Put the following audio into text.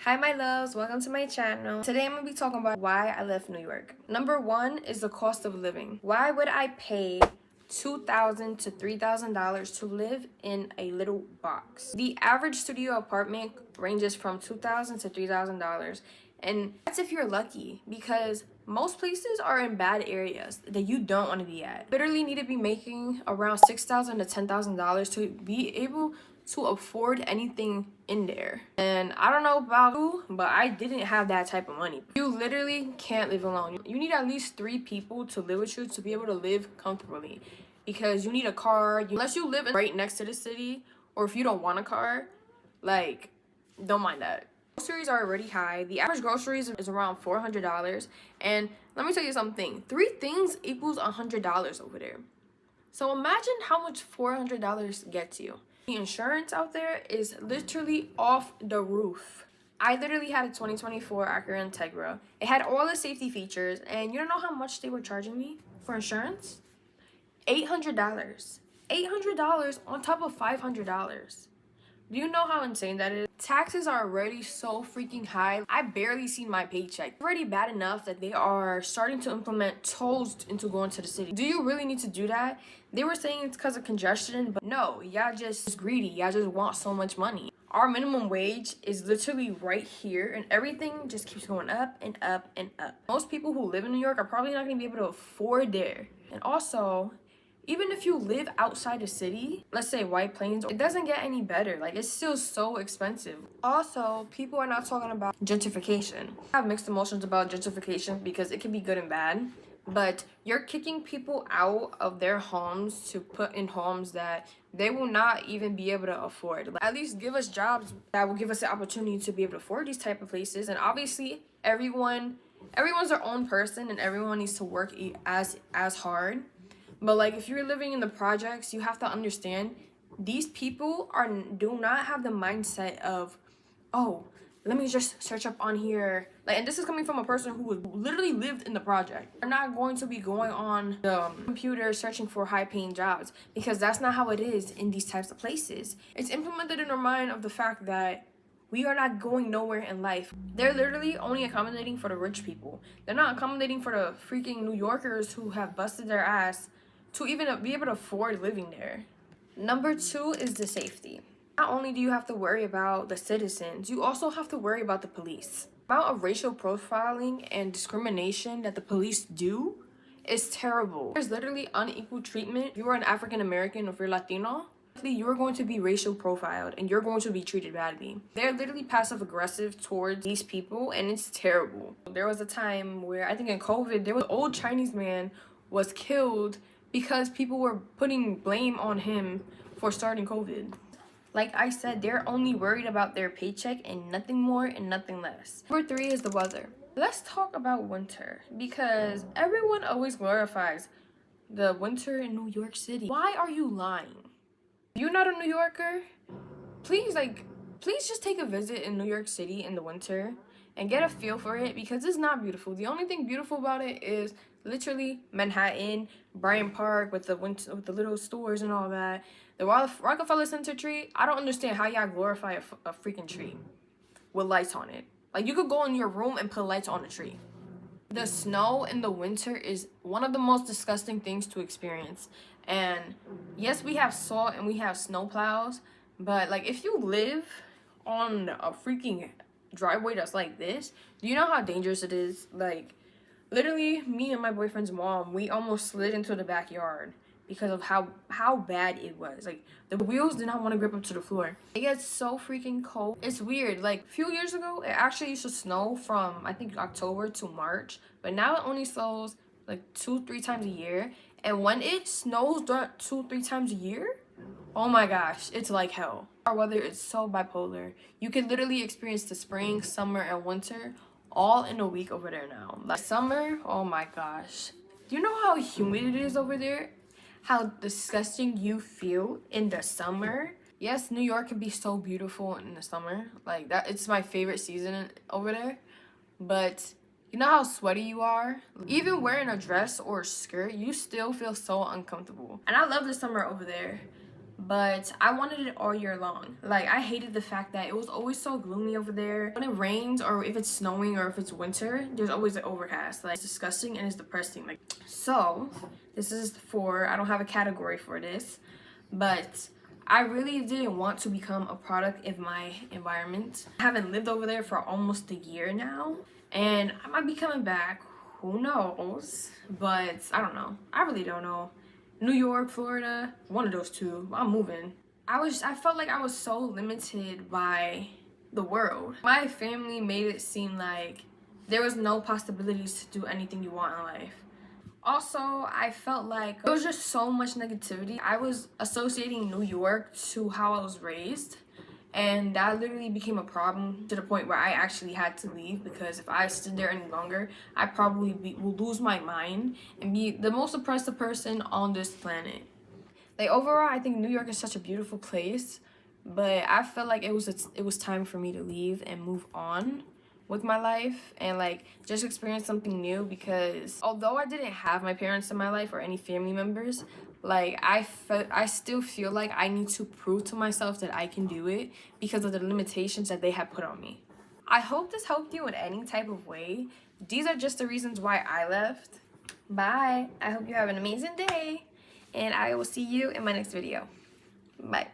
Hi my loves, welcome to my channel. Today I'm going to be talking about why I left New York. Number one is the cost of living. Why would I pay $2,000 to $3,000 to live in a little box? The average studio apartment ranges from $2,000 to $3,000, and that's if you're lucky, because most places are in bad areas that you don't want to be at. Literally need to be making around $6,000 to $10,000 to be able to afford anything in there. And I don't know about you, but I didn't have that type of money. You literally can't live alone. You need at least 3 people to live with you to be able to live comfortably, because you need a car. Unless you live right next to the city, or if you don't want a car, like, don't mind that. Groceries are already high. The average groceries is around $400, and let me tell you something, 3 things equals $100 over there. So imagine how much $400 gets you. The insurance out there is literally off the roof. I literally had a 2024 Acura Integra. It had all the safety features, and you don't know how much they were charging me for insurance? $800. $800 on top of $500. Do you know how insane that is? Taxes are already so freaking high. I barely see my paycheck. It's already bad enough that they are starting to implement tolls into going to the city. Do you really need to do that? They were saying it's because of congestion, but no, y'all just greedy. Y'all just want so much money. Our minimum wage is literally right here, and everything just keeps going up and up and up. Most people who live in New York are probably not going to be able to afford there. And also, even if you live outside the city, let's say White Plains, it doesn't get any better. Like, it's still so expensive. Also, people are not talking about gentrification. I have mixed emotions about gentrification because it can be good and bad. But you're kicking people out of their homes to put in homes that they will not even be able to afford. Like, at least give us jobs that will give us the opportunity to be able to afford these type of places. And obviously, everyone's their own person, and everyone needs to work as hard. But like, if you're living in the projects, you have to understand these people do not have the mindset of, oh, let me just search up on here. Like, and this is coming from a person who literally lived in the project. They're not going to be going on the computer searching for high-paying jobs, because that's not how it is in these types of places. It's implemented in our mind of the fact that we are not going nowhere in life. They're literally only accommodating for the rich people. They're not accommodating for the freaking New Yorkers who have busted their ass to even be able to afford living there. Number 2 is the safety. Not only do you have to worry about the citizens, you also have to worry about the police. The amount of racial profiling and discrimination that the police do is terrible. There's literally unequal treatment. If you are an African American or if you're Latino, you're going to be racial profiled and you're going to be treated badly. They're literally passive aggressive towards these people, and it's terrible. There was a time where, I think in COVID, there was an old Chinese man was killed because people were putting blame on him for starting COVID. Like I said, they're only worried about their paycheck and nothing more and nothing less. Number 3 is the weather. Let's talk about winter, because everyone always glorifies the winter in New York City. Why are you lying? If you're not a New Yorker, please just take a visit in New York City in the winter and get a feel for it, because it's not beautiful. The only thing beautiful about it is literally Manhattan, Bryant Park with the little stores and all that. The Rockefeller Center tree, I don't understand how y'all glorify a freaking tree with lights on it. Like, you could go in your room and put lights on a tree. The snow in the winter is one of the most disgusting things to experience. And yes, we have salt and we have snow plows, but like, if you live on a freaking driveway that's like this, do you know how dangerous it is? Like, literally, me and my boyfriend's mom, we almost slid into the backyard because of how bad it was. Like, the wheels did not want to grip up to the floor. It gets so freaking cold. It's weird. Like, a few years ago, it actually used to snow from, I think, October to March, but now it only snows like 2-3 times a year. And when it snows 2-3 times a year, oh my gosh, it's like hell. Our weather is so bipolar. You can literally experience the spring, summer, and winter all in a week over there now. Like, summer, oh my gosh. Do you know how humid it is over there? How disgusting you feel in the summer? Yes, New York can be so beautiful in the summer. Like, that, it's my favorite season over there. But you know how sweaty you are? Even wearing a dress or a skirt, you still feel so uncomfortable. And I love the summer over there. but I wanted it all year long. Like, I hated the fact that it was always so gloomy over there. When it rains, or if it's snowing, or if it's winter, there's always an overcast. Like, it's disgusting and it's depressing. Like, so this is for, I don't have a category for this, but I really didn't want to become a product of my environment. I haven't lived over there for almost a year now, and I might be coming back. Who knows? But I don't know. I really don't know. New York, Florida, one of those two. I'm moving. I felt like I was so limited by the world. My family made it seem like there was no possibilities to do anything you want in life. Also, I felt like there was just so much negativity. I was associating New York to how I was raised, and that literally became a problem to the point where I actually had to leave, because if I stood there any longer, I probably will lose my mind and be the most oppressive person on this planet. Like, overall, I think New York is such a beautiful place, but I felt like it was time for me to leave and move on with my life and like just experience something new, because although I didn't have my parents in my life or any family members, like I still feel like I need to prove to myself that I can do it because of the limitations that they have put on me. I hope this helped you in any type of way. These are just the reasons why I left. Bye. I hope you have an amazing day, and I will see you in my next video. Bye.